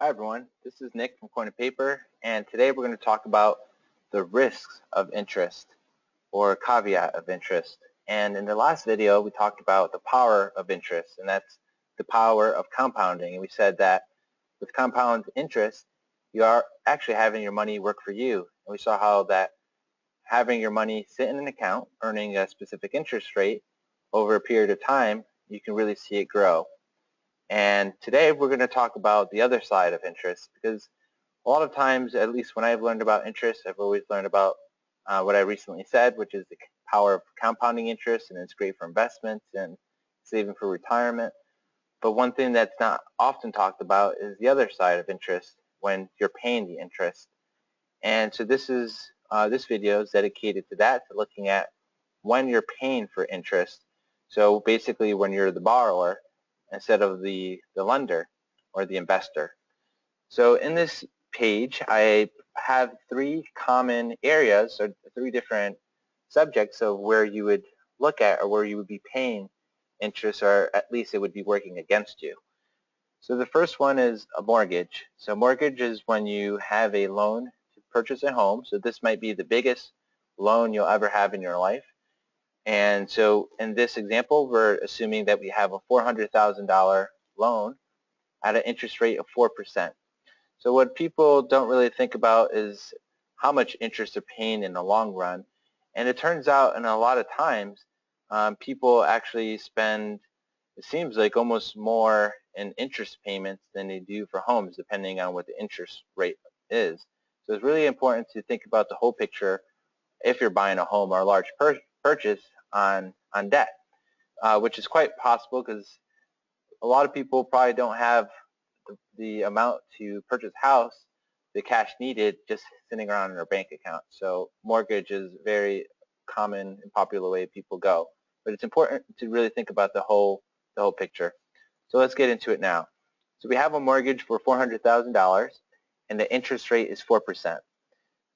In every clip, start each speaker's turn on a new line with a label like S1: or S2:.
S1: Hi everyone, this is Nick from Coin and Paper, and today we're going to talk about the risks of interest, or caveat of interest. And in the last video we talked about the power of interest, and that's the power of compounding. And we said that with compound interest you are actually having your money work for you. And we saw how that having your money sit in an account earning a specific interest rate over a period of time, you can really see it grow. And today we're going to talk about the other side of interest, because a lot of times, at least when I've learned about interest, I've always learned about what I recently said, which is the power of compounding interest, and it's great for investments and saving for retirement. But one thing that's not often talked about is the other side of interest, when you're paying the interest. And so this video is dedicated to that, to looking at when you're paying for interest. So basically when you're the borrower instead of the lender or the investor. So in this page I have three common areas, or three different subjects of where you would look at, or where you would be paying interest, or at least it would be working against you. So the first one is a mortgage. So mortgage is when you have a loan to purchase a home. So this might be the biggest loan you'll ever have in your life. And so in this example, we're assuming that we have a $400,000 loan at an interest rate of 4%. So what people don't really think about is how much interest they're paying in the long run. And it turns out, in a lot of times, people actually spend, it seems like, almost more in interest payments than they do for homes, depending on what the interest rate is. So it's really important to think about the whole picture if you're buying a home or a large purchase on debt, which is quite possible, because a lot of people probably don't have the amount to purchase a house, the cash needed, just sitting around in their bank account. So mortgage is a very common and popular way people go. But it's important to really think about the whole picture. So let's get into it now. So we have a mortgage for $400,000 and the interest rate is 4%.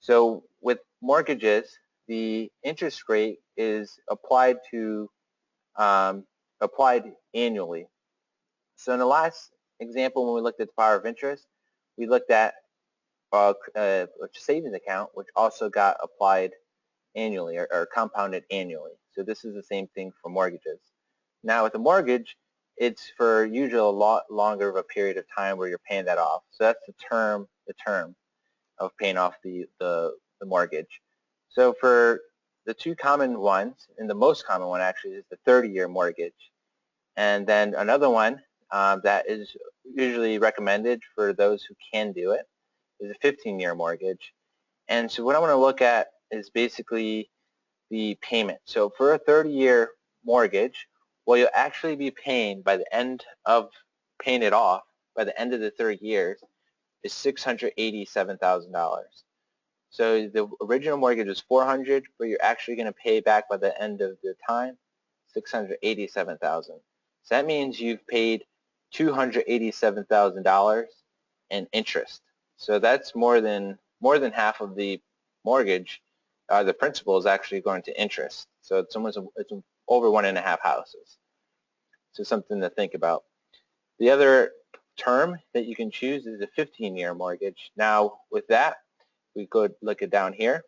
S1: So with mortgages, the interest rate is applied annually. So in the last example, when we looked at the power of interest, we looked at a savings account, which also got applied annually, or compounded annually. So this is the same thing for mortgages. Now with a mortgage, it's for usually a lot longer of a period of time where you're paying that off. So that's the term of paying off the mortgage. So for the two common ones, and the most common one actually, is the 30-year mortgage. And then another one that is usually recommended for those who can do it is a 15-year mortgage. And so what I want to look at is basically the payment. So for a 30-year mortgage, what you'll actually be paying by the end of paying it off, by the end of the 30 years, is $687,000. So the original mortgage is $400,000, but you're actually going to pay back by the end of the time $687,000. So that means you've paid $287,000 in interest. So that's more than half of the mortgage. The principal is actually going to interest. So it's over 1.5 houses. So something to think about. The other term that you can choose is a 15-year mortgage. Now with that, we go look it down here.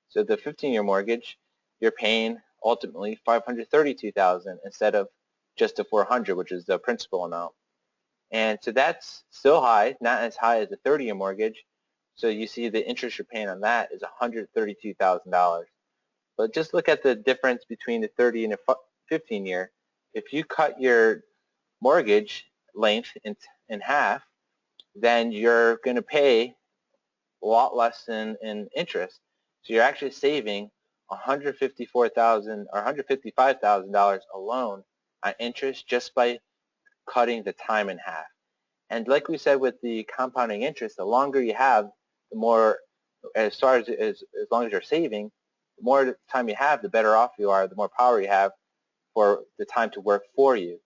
S1: So the 15-year mortgage, you're paying ultimately $532,000 instead of just the $400,000, which is the principal amount. And so that's still high, not as high as the 30-year mortgage. So you see the interest you're paying on that is $132,000. But just look at the difference between the 30 and the 15-year. If you cut your mortgage length in half, then you're going to pay a lot less in interest. So you're actually saving $154,000 or $155,000 alone on interest just by cutting the time in half. And like we said with the compounding interest, the longer you have, the more, as long as you're saving, the more time you have, the better off you are, the more power you have for the time to work for you.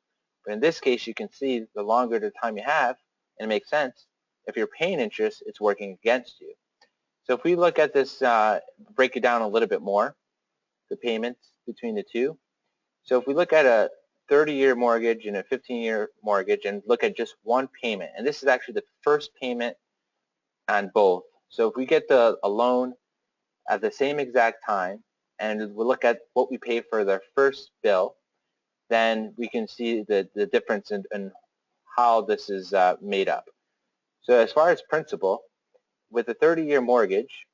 S1: But in this case, you can see the longer the time you have, and it makes sense, if you're paying interest, it's working against you. So if we look at this, break it down a little bit more, the payments between the two. So if we look at a 30-year mortgage and a 15-year mortgage and look at just one payment. And this is actually the first payment on both. So if we get a loan at the same exact time and we look at what we pay for the first bill, then we can see the difference in how this is made up. So as far as principal, with a 30-year mortgage,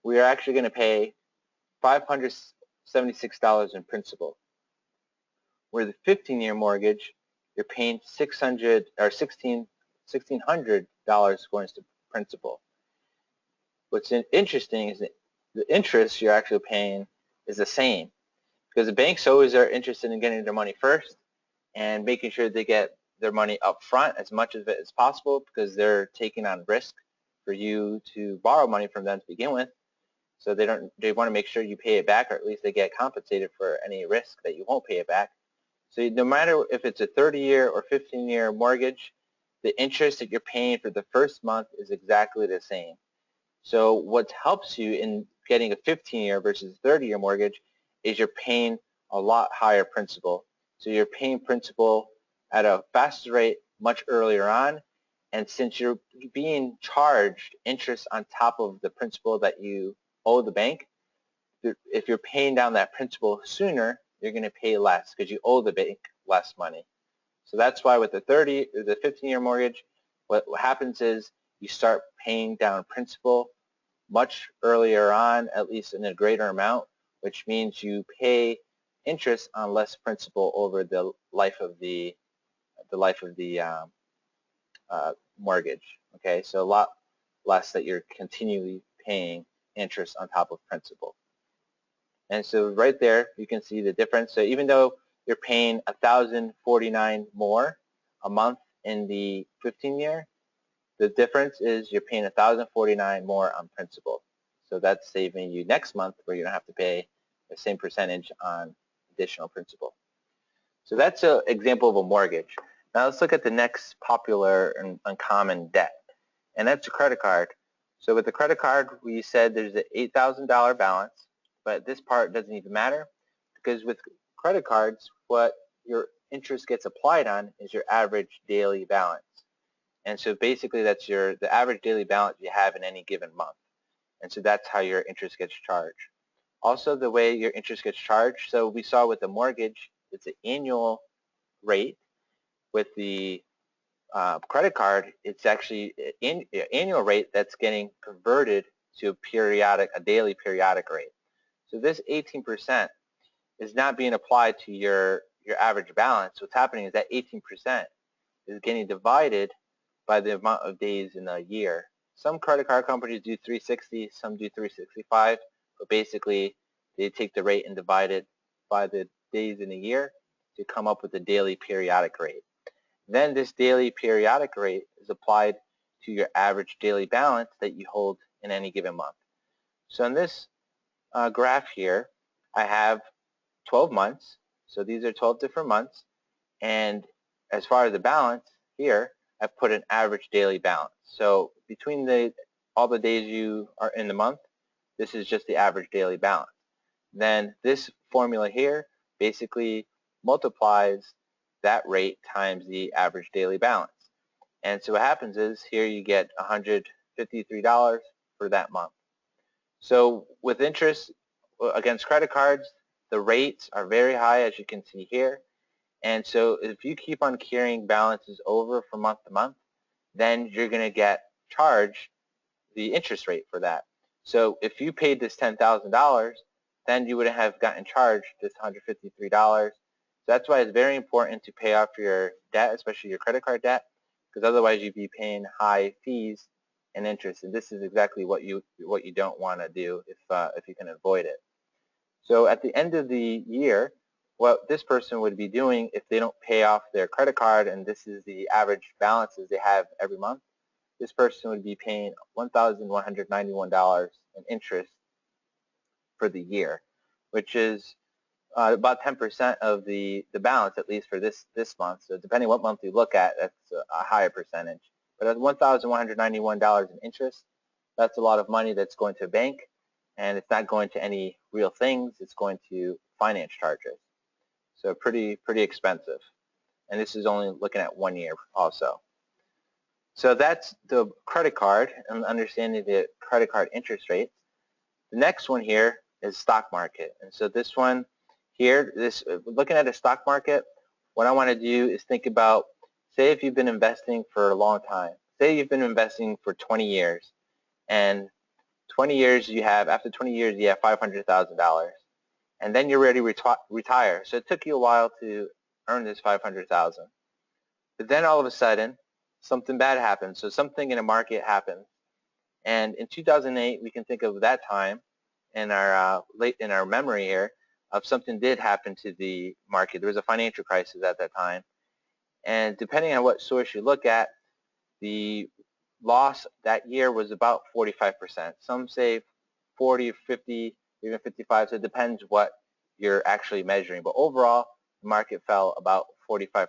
S1: we are actually going to pay $576 in principal. Where the 15-year mortgage, you're paying $1,600 going to principal. What's interesting is that the interest you're actually paying is the same, because the banks always are interested in getting their money first and making sure they get their money up front, as much of it as possible, because they're taking on risk for you to borrow money from them to begin with. So they want to make sure you pay it back, or at least they get compensated for any risk that you won't pay it back. So no matter if it's a 30-year or 15-year mortgage, the interest that you're paying for the first month is exactly the same. So what helps you in getting a 15-year versus 30-year mortgage is you're paying a lot higher principal. So you're paying principal at a faster rate much earlier on, and since you're being charged interest on top of the principal that you owe the bank, if you're paying down that principal sooner, you're going to pay less because you owe the bank less money. So that's why with the 15-year mortgage, what happens is you start paying down principal much earlier on, at least in a greater amount, which means you pay interest on less principal over the life of the mortgage. Okay, so a lot less that you're continually paying interest on top of principal. And so right there you can see the difference. So even though you're paying $1,049 more a month in the 15-year, the difference is you're paying $1,049 more on principal. So that's saving you next month where you don't have to pay the same percentage on additional principal. So that's an example of a mortgage. Now let's look at the next popular and uncommon debt, and that's a credit card. So with the credit card, we said there's an $8,000 balance, but this part doesn't even matter, because with credit cards, what your interest gets applied on is your average daily balance. And so basically that's the average daily balance you have in any given month. And so that's how your interest gets charged. Also, the way your interest gets charged, so we saw with the mortgage, it's an annual rate. With the credit card, it's actually an annual rate that's getting converted to a daily periodic rate. So this 18% is not being applied to your average balance. What's happening is that 18% is getting divided by the amount of days in a year. Some credit card companies do 360, some do 365, but basically they take the rate and divide it by the days in a year to come up with the daily periodic rate. Then this daily periodic rate is applied to your average daily balance that you hold in any given month. So in this graph here, I have 12 months. So these are 12 different months. And as far as the balance here, I've put an average daily balance. So between all the days you are in the month, this is just the average daily balance. Then this formula here basically multiplies that rate times the average daily balance. And so what happens is here you get $153 for that month. So with interest against credit cards, the rates are very high, as you can see here. And so if you keep on carrying balances over from month to month, then you're going to get charged the interest rate for that. So if you paid this $10,000, then you wouldn't have gotten charged this $153. So that's why it's very important to pay off your debt, especially your credit card debt, because otherwise you'd be paying high fees and interest. And this is exactly what you don't want to do if you can avoid it. So at the end of the year, what this person would be doing if they don't pay off their credit card, and this is the average balances they have every month, this person would be paying $1,191 in interest for the year, which is about 10% of the balance, at least for this month. So depending what month you look at, that's a higher percentage. But at $1,191 in interest, that's a lot of money that's going to a bank, and it's not going to any real things. It's going to finance charges. So pretty expensive. And this is only looking at 1 year also. So that's the credit card and understanding the credit card interest rates. The next one here is stock market. And so this one here, looking at a stock market, what I want to do is think about, say if you've been investing for a long time. Say you've been investing for 20 years, and 20 years after 20 years you have $500,000, and then you're ready to retire. So it took you a while to earn this $500,000. But then all of a sudden, something bad happens. So something in the market happens. And in 2008, we can think of that time in our memory here of something did happen to the market. There was a financial crisis at that time. And depending on what source you look at, the loss that year was about 45%. Some say 40, 50, even 55. So it depends what you're actually measuring. But overall, the market fell about 45%.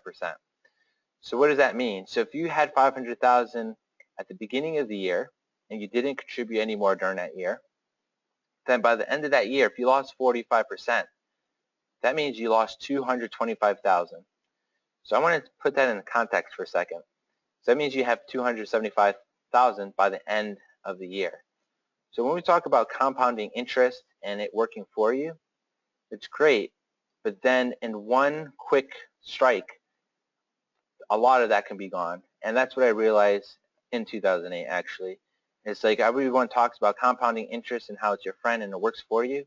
S1: So what does that mean? So if you had 500,000 at the beginning of the year and you didn't contribute any more during that year, then by the end of that year, if you lost 45%, that means you lost 225,000. So I want to put that in context for a second. So that means you have 275,000 by the end of the year. So when we talk about compounding interest and it working for you, it's great. But then in one quick strike, a lot of that can be gone. And that's what I realized in 2008 actually. It's like everyone talks about compounding interest and how it's your friend and it works for you.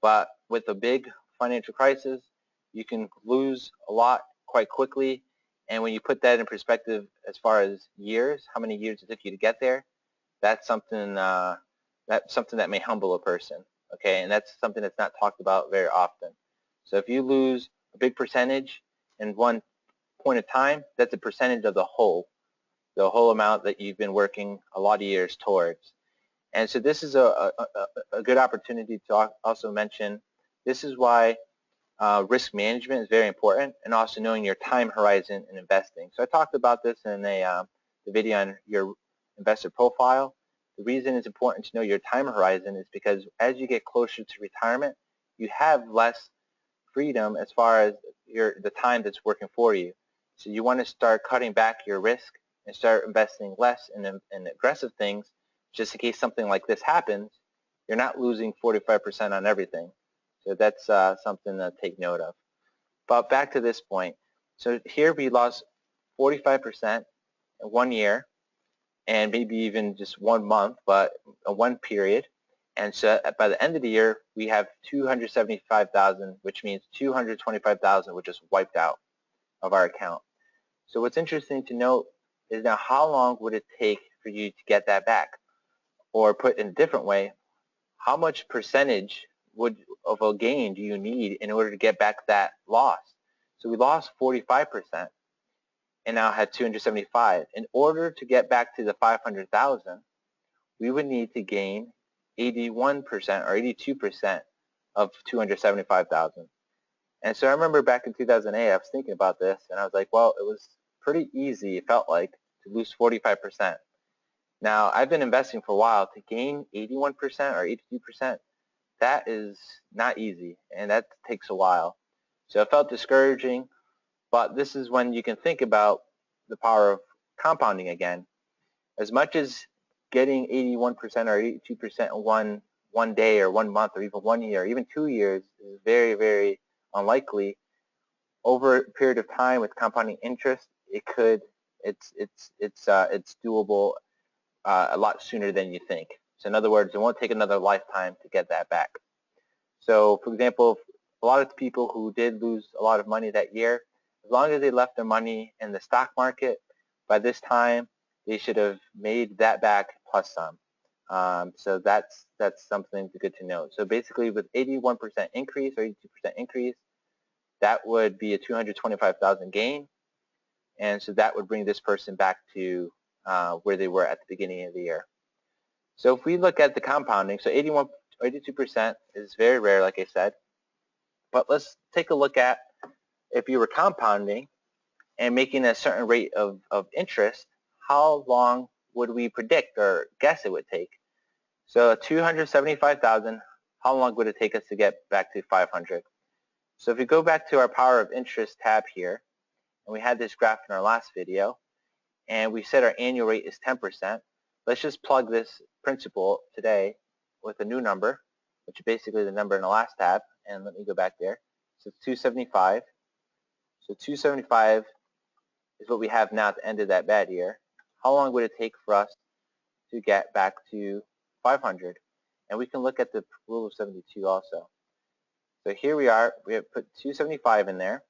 S1: But with a big financial crisis, you can lose a lot quite quickly. And when you put that in perspective as far as years, how many years it took you to get there, that's something that may humble a person. Okay, and that's something that's not talked about very often. So if you lose a big percentage in one point of time, that's a percentage of the whole amount that you've been working a lot of years towards. And so this is a good opportunity to also mention, this is why risk management is very important, and also knowing your time horizon in investing. So I talked about this in the video on your investor profile. The reason it's important to know your time horizon is because as you get closer to retirement, you have less freedom as far as the time that's working for you. So you want to start cutting back your risk and start investing less in aggressive things, just in case something like this happens, you're not losing 45% on everything. So that's something to take note of. But back to this point. So here we lost 45% in 1 year, and maybe even just 1 month, but one period. And so by the end of the year, we have 275,000, which means 225,000 was just wiped out of our account. So what's interesting to note is now how long would it take for you to get that back? Or put in a different way, how much percentage of a gain do you need in order to get back that loss? So we lost 45% and now had 275. In order to get back to the 500,000, we would need to gain 81% or 82% of 275,000. And so I remember back in 2008, I was thinking about this, and I was like, well, it was pretty easy, it felt like, to lose 45%. Now, I've been investing for a while. To gain 81% or 82%, that is not easy, and that takes a while. So it felt discouraging, but this is when you can think about the power of compounding again. As much as getting 81% or 82% in one day or 1 month or even 1 year or even 2 years is very, very unlikely. Over a period of time with compounding interest, it's doable a lot sooner than you think. So in other words, it won't take another lifetime to get that back. So for example, a lot of people who did lose a lot of money that year, as long as they left their money in the stock market, by this time they should have made that back plus some. So that's something good to know. So basically with 81% increase or 82% increase, that would be a 225,000 gain, and so that would bring this person back to where they were at the beginning of the year. So if we look at the compounding, so 81 or 82% is very rare, like I said, but let's take a look at if you were compounding and making a certain rate of interest, how long would we predict or guess it would take? So 275,000, how long would it take us to get back to 500? So if we go back to our power of interest tab here, and we had this graph in our last video, and we said our annual rate is 10%, let's just plug this principal today with a new number, which is basically the number in the last tab, and let me go back there. So it's 275. So 275 is what we have now at the end of that bad year. How long would it take for us to get back to 500? And we can look at the rule of 72 also. So here we are, we have put 275 in there.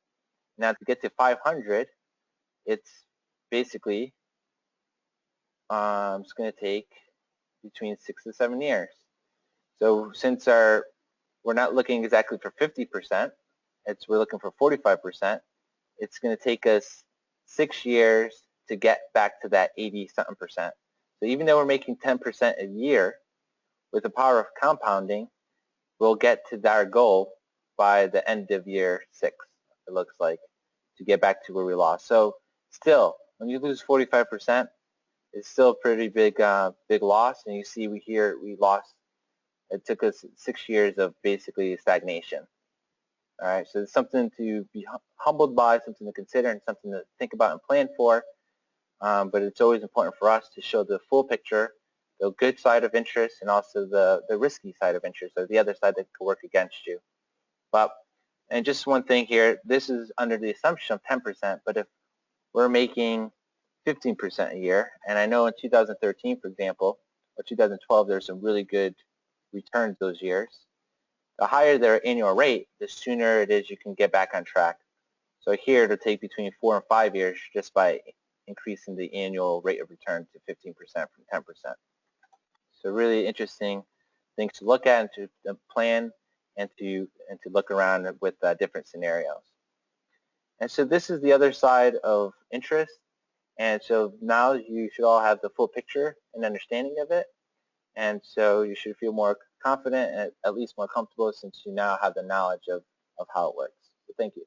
S1: Now to get to 500, it's basically it's going to take between 6 to 7 years. So since we're not looking exactly for 50%, we're looking for 45%, it's going to take us 6 years to get back to that 80-something percent. So even though we're making 10% a year, with the power of compounding, we'll get to our goal by the end of year 6, it looks like, to get back to where we lost. So still, when you lose 45%, it's still a pretty big loss. And you see we lost, it took us 6 years of basically stagnation. All right, so it's something to be humbled by, something to consider, and something to think about and plan for. But it's always important for us to show the full picture, the good side of interest, and also the risky side of interest, or the other side that could work against you. And just one thing here, this is under the assumption of 10%, but if we're making 15% a year, and I know in 2013, for example, or 2012, there's some really good returns those years. The higher their annual rate, the sooner it is you can get back on track. So here it'll take between 4 and 5 years just by increasing the annual rate of return to 15% from 10%. So really interesting things to look at and to plan and to look around with different scenarios. And so this is the other side of interest. And so now you should all have the full picture and understanding of it. And so you should feel more confident and at least more comfortable since you now have the knowledge of how it works. So thank you.